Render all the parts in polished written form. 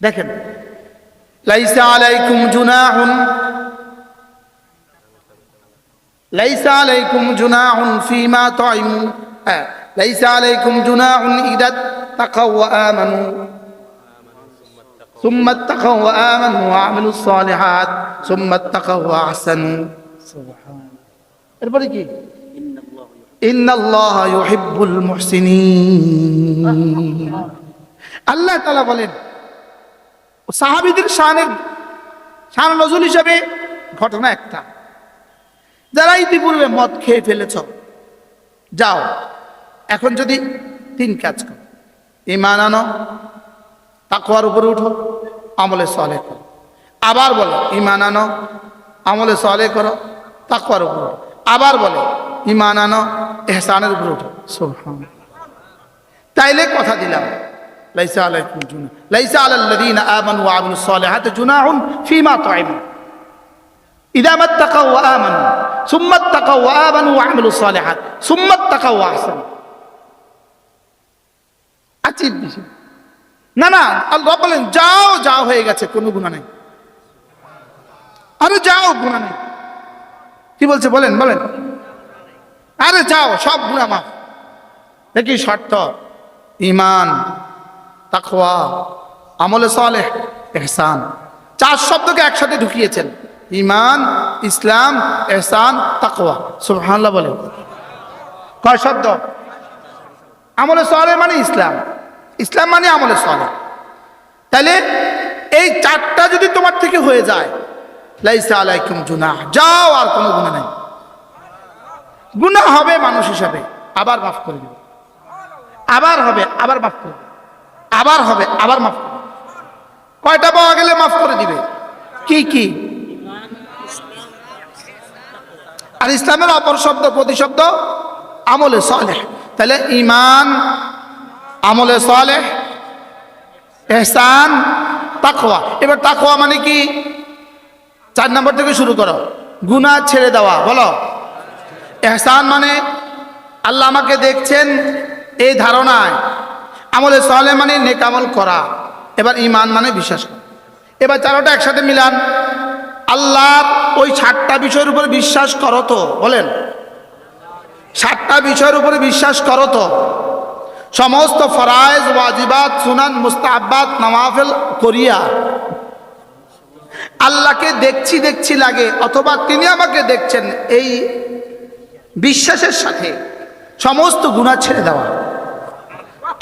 দেখেন, লাইসা আলাইকুম জুনাহুন, লাইসা আলাইকুম জুনাহুন ফিমা তাইমু, লাইসা আলাইকুম জুনাহুন ইদা তাকাউ ওয়া আমানু সুম্মা তাকাউ ওয়া আমানু ওয়া আমিলুস সালিহাত সুম্মা তাকাউ ওয়া আহসানু। সুবহানাল্লাহ। এরপরে কি? ইন্নাল্লাহা ইউহিব্বুল মুহসিনিন। আল্লাহ তাআলা বলেন সাহাবীদের শান নজুল হিসেবে ঘটনা একটা, যারা ইতিপূর্বে মদ খেয়ে ফেলেছ, যাও এখন যদি 3 কাজ করো, ঈমান আনো, তাকওয়ার উপরে উঠো, আমলে সালেহ করো। আবার বলে ঈমান আনো, আমলে সালেহ করো, তাকওয়ার উপরে উঠো। আবার বলে ঈমান আনো, ইহসানের উপরে উঠো। সুবহানাল্লাহ। তাইলে কথা দিলাম, লাইসা আলাইকুম জুনাহ, লাইসা আলাল্লাযীনা আমানু ওয়া আমিলুস সালিহাতি জুনাহুন ফীমা তাইমু ইযা মাত্তাকাউ ওয়া আমানু সুম্মা তাকাউ ওয়া আমানু ওয়া আমিলুস সালিহাত সুম্মা তাকাউ ওয়া আহসানু। আচিব বিষয় না, না, আল্লাহ বলেন যাও, যাও, হয়ে গেছে, কোনো গুনাহ নেই। আরে যাও, গুনাহ নেই। কি বলছে বলেন, বলেন, আরে যাও, সব গুনাহ মাফ। দেখি শর্ত, ঈমান, তাকওয়া, আমলে সালেহ, ইহসান। 4 শব্দকে একসাথে ঢুকিয়েছেন, ঈমান, ইসলাম, ইহসান, তাকওয়া। সুবহানাল্লাহ বলে। কয় শব্দ? আমলে সালেহ মানে ইসলাম, ইসলাম মানে আমলে সালেহ। তাহলে এই 4টা যদি তোমার থেকে হয়ে যায়, লাইসা আলাইকুম জুনাহ, যাও, আর কোনো গুনাহ নেই। গুনাহ হবে মানুষ হিসাবে, আবার মাফ করে দিবে, আবার হবে, আবার মাফ করে দিবে, আবার হবে, আবার মাফ করে দিবে। কয়টা পাওয়া গেলে মাফ করে দিবে? কি কি? আর ইসলামের অপর শব্দ, প্রতিশব্দ আমলে সালেহ। তাহলে ঈমান, আমলে সালেহ, ইহসান, তাকওয়া। এবার তাকওয়া মানে কি? 4 নম্বর থেকে শুরু করো, গুনাহ ছেড়ে দেওয়া, বলো। ইহসান মানে আল্লাহ আমাকে দেখছেন এই ধারণায়। আমলে সালেহ মানে নেক আমল করা। এবার ঈমান মানে বিশ্বাস করা। এবার 4টা একসাথে মিলান, আল্লাহর ওই 7টা বিষয়ের উপরে বিশ্বাস করো তো, বলেন 7টা বিষয়ের উপরে বিশ্বাস করো তো। সমস্ত ফরায়েজ, ওয়াজিবাত, সুনান, মুস্তাহাব্বাত, নওয়াফিল করিয়া আল্লাহকে দেখছি দেখছি লাগে, অথবা তিনি আমাকে দেখছেন, এই বিশ্বাসের সাথে সমস্ত গুনাহ ছেড়ে দেওয়া।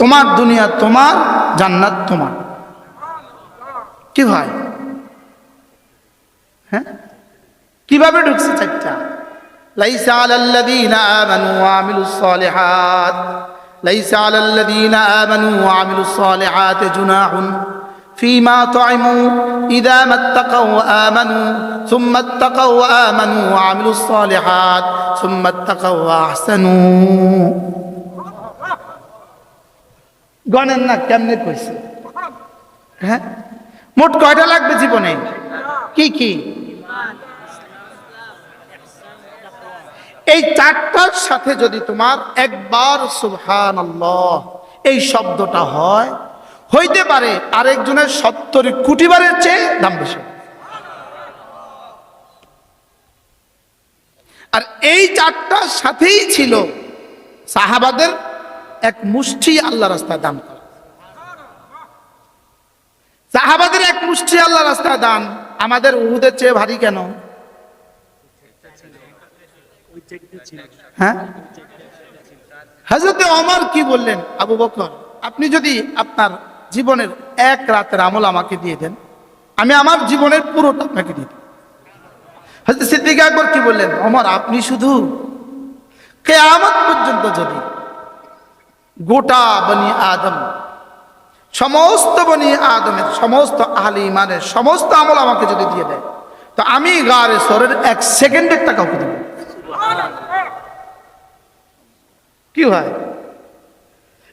তোমার দুনিয়া তোমার, জান্নাত তোমার। কি হয়? হ্যাঁ, কিভাবে ঢুকছে 4টা? লাইসা আলাল্লাযীনা আমানু ওয়া আমিলুস সালিহাত, লাইসা আলাল্লাযীনা আমানু ওয়া আমিলুস সালিহাতি জুনাহুন ফীমা তাইমু ইযা মাত্তাকাউ ওয়া আমানু সুম্মা তাকাউ ওয়া আমানু ওয়া আমিলুস সালিহাত সুম্মা তাকাউ ওয়া আহসানু। গণেন না কেমনে কইছে? হ্যাঁ, মোট কয়টা লাগবে জীবনে? কি কি? এই 4টার সাথে যদি তোমার একবার সুবহানাল্লাহ এই শব্দটা হয়, হইতে পারে আরেকজনের 70 কোটি বারের চেয়ে দাম বেশি। আর এই 4টার সাথেই ছিল সাহাবাদের এক মুষ্টি আল্লাহ রাস্তায় দান করা। সাহাবাদের এক মুষ্টি আল্লাহ রাস্তায় দান আমাদের উহুদের চেয়ে ভারী কেন? হ্যাঁ, হযরতে ওমর কি বললেন, আবু বকর আপনি যদি আপনার জীবনের 1 রাতের আমল আমাকে দিয়ে দেন, আমি আমার জীবনের পুরোটা আপনাকে দিয়ে দেব। হযরত সিদ্দিক আকবর কি বললেন, ওমর আপনি শুধু কিয়ামত পর্যন্ত যদি গোটা বনি আদম, সমস্ত বনি আদমের সমস্ত আহলে ঈমানের সমস্ত আমল আমাকে যদি দিয়ে দেয়, তো আমি গারে সরের 1 সেকেন্ডের টাকা দেব। কি হয়?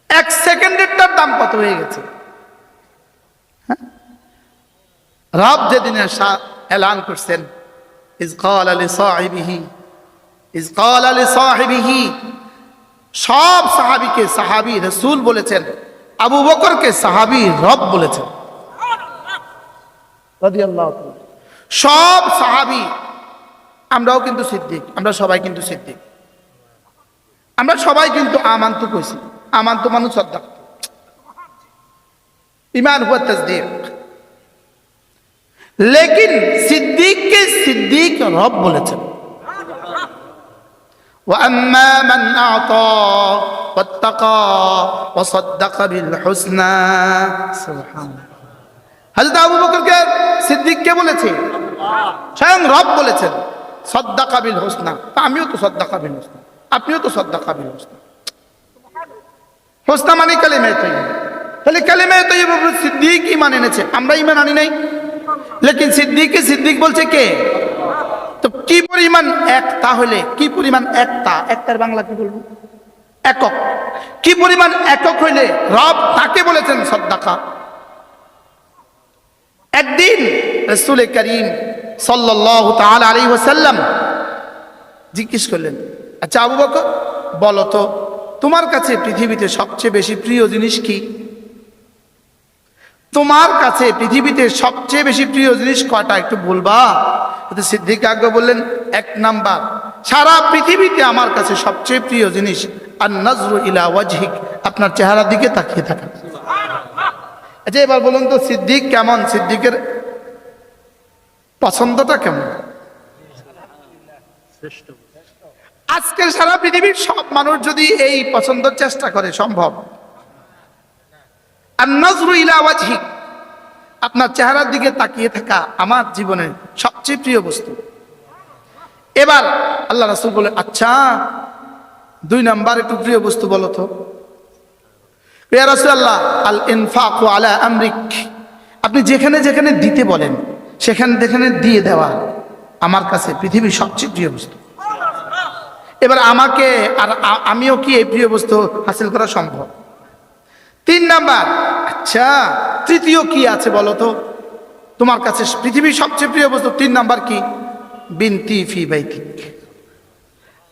1 সেকেন্ডেরটার দাম কত হয়ে গেছে? রব যেদিন এলান করছেন, ইজ ক্বালা লিসাহিবিহি, সব সাহাবীকে সাহাবী রাসূল বলেছেন, আবু বকরকে সাহাবী রব বলেছেন। রাদিয়াল্লাহু তাআলা। সব সাহাবী, আমরাও কিন্তু সিদ্দিক, আমরা সবাই কিন্তু সিদ্দিক, আমরা সবাই কিন্তু আমান্তু কইছি। আমান্তু মানে সাদ্দাক, ঈমান হুয়া তাসদীক। লেকিন সিদ্দিককে সিদ্দিক রব বলেছেন। وأما من أعطى واتقى وصدق بالحسنى سبحان الله। হযরত আবু বকরকে সিদ্দিক কে বলেছে? স্বয়ং রব বলেছেন সদ্দাকা বিল হুসনা। আমিও তো সদ্দাকা বিল হুসনা, আপনিও তো সদ্দাকা বিল হুসনা। হুসনা মানে কালিমায়ে তাইয়্যিবা। তাহলে কালিমায়ে তাইয়্যিবা উপর সিদ্দিক ঈমান এনেছে, আমরা ঈমান আনি নাই। লেকিন সিদ্দিককে সিদ্দিক বলছে কে? তো কি পরিমাণ এক, তাহলে কি পরিমাণ একটা, একটার বাংলা কি বলবো? একক। কি পরিমাণ একক হইলে রব তাকে বলেছেন সদ্দাকা। একদিন রাসূল করিম সাল্লাল্লাহু তাআলা আলাইহি ওয়াসাল্লাম জিজ্ঞেস করলেন, আচ্ছা আবু বকর বলো তো, তোমার কাছে পৃথিবীতে সবচেয়ে বেশি প্রিয় জিনিস কি? তোমার কাছে পৃথিবীতে সবচেয়ে বেশি প্রিয় জিনিস কয়টা একটু বলবা? সিদ্দিক আকবর বললেন, এক নাম্বার, সারা পৃথিবীতে আমার কাছে সবচেয়ে প্রিয় জিনিস আর নজরু ইলা ওয়াজহিক, আপনার চেহারার দিকে তাকিয়ে থাকা। আচ্ছা এবার বলুন তো সিদ্দিক কেমন, সিদ্দিকের পছন্দটা কেমন? আজকের সারা পৃথিবীর সব মানুষ যদি এই পছন্দের চেষ্টা করে সম্ভব? আর নজরু ইলা ওয়াজহিক, আপনার চেহারার দিকে তাকিয়ে থাকা আমার জীবনের সবচেয়ে প্রিয় বস্তু। এবার আল্লাহ রাসূল বলে, আচ্ছা দুই নাম্বার একটু প্রিয় বস্তু বলো তো। ইয়া রাসূলুল্লাহ আল ইনফাকু আলা আমরিক, আপনি যেখানে যেখানে দিতে বলেন সেখানে যেখানে দিয়ে দেওয়া আমার কাছে পৃথিবীর সবচেয়ে প্রিয় বস্তু। এবার আমাকে আর আমিও কি এই প্রিয় বস্তু হাসিল করা সম্ভব? তিন নাম্বার, আচ্ছা তৃতীয় কি আছে বলো তো, তোমার কাছে পৃথিবীর সবচেয়ে প্রিয় বস্তু তিন নাম্বার কি? বিনতি ফি বাইতিক,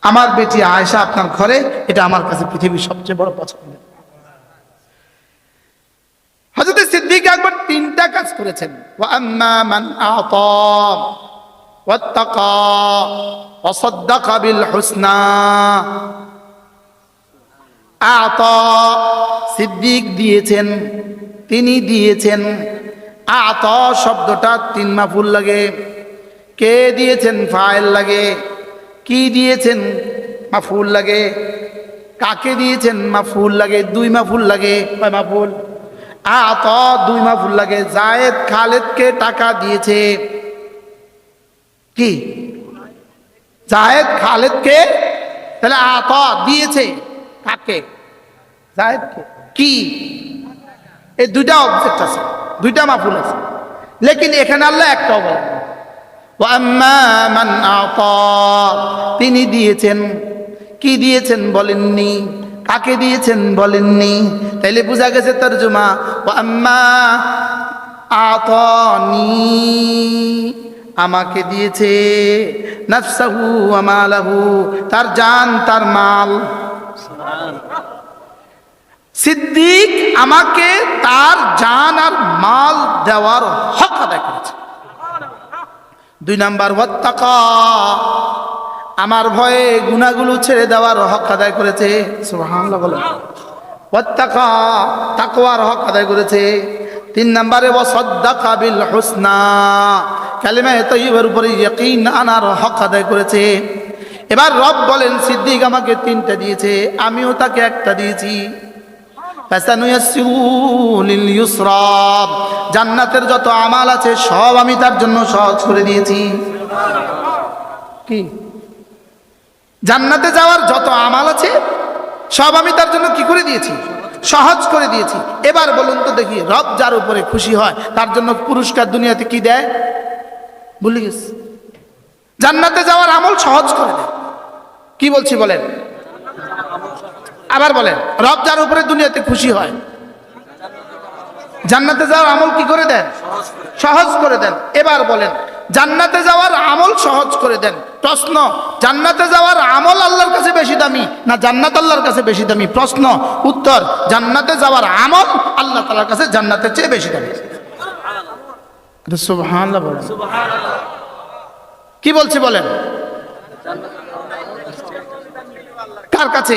আমার বেটি আয়েশা আপনার ঘরে, এটা আমার কাছে পৃথিবীর সবচেয়ে বড় পছন্দ। হযরত সিদ্দিক আকবর তিনটা কাজ করেছেন। ওয়া আম্মা মান আতা ওয়াত্তাকা ওয়া সাদ্দাকা বিল হুসনা। আতা, সিদ্দিক দিয়েছেন, তিনি দিয়েছেন। আতা শব্দটা তিন মাফুল লাগে। কে দিয়েছেন ফাইল লাগে, কি দিয়েছেন মাফুল লাগে, কাকে দিয়েছেন মাফুল লাগে, দুই মাফুল লাগে। কয় মাফুল? আতা দুই মাফুল লাগে। জায়েদ খালেদকে টাকা দিয়েছে, কি? জায়েদ খালেদকে, তাহলে আতা দিয়েছে কাকে? জায়েদকে। কি? এই দুইটা অবজেক্ট আছে, দুইটা মাফুল আছে, লেকিন এখানে আল্লাহ একটাও বলেন। ওয়া আম্মা মান আতা, তিনি দিয়েছেন। কি দিয়েছেন বলেননি, কাকে দিয়েছেন বলেননি, তাইলে বোঝা গেছে তরজমা ওয়া আম্মা আতানি, আমাকে দিয়েছে। নাফসাহু ওয়া মালাহু, তার জান তার মাল। সিদ্দিক আমাকে তার জান আর মাল দেওয়ার হক আদায় করেছে। দুই নাম্বার ওয়াত্তাকা, আমার ভয়ে গুনাহগুলো ছেড়ে দেওয়ার হক আদায় করেছে। সুবহানাল্লাহ বলেন। ওয়াত্তাকা, তাকওয়ার হক আদায় করেছে। তিন নম্বরে ওয়াসাদ্দাকা বিল হুসনা, কালিমায়ে তাইয়্যিবার উপরে ইয়াকিন আনার হক আদায় করেছে। এবার রব বলেন সিদ্দিক আমাকে তিনটা দিয়েছে, আমিও তাকে একটা দিয়েছি। জান্নাতের যত আমাল আছে সব আমি তার জন্য সহজ করে দিয়েছি। কি? জান্নাতে যাওয়ার যত আমাল আছে সব আমি তার জন্য কি করে দিয়েছি? সহজ করে দিয়েছি। এবার বলুন তো দেখি, রব যার উপরে খুশি হয় তার জন্য পুরস্কার দুনিয়াতে কি দেয়? ভুলে গেছি। জান্নাতে যাওয়ার আমল সহজ করে দেয়। কি বলছি বলেন? আবার বলেন, রব যার উপরে দুনিয়াতে খুশি হয় জান্নাতে যাওয়ার আমল কি করে দেন? সহজ করে দেন। এবার বলেন, জান্নাতে যাওয়ার আমল সহজ করে দেন। প্রশ্ন, জান্নাতে যাওয়ার আমল আল্লাহর কাছে বেশি দামি না জান্নাত আল্লাহর কাছে বেশি দামি? প্রশ্ন, উত্তর, জান্নাতে যাওয়ার আমল আল্লাহ তাআলার কাছে জান্নাতের চেয়ে বেশি দামি। সুবহানাল্লাহ বলেন। কি বলছি বলেন? কার কাছে?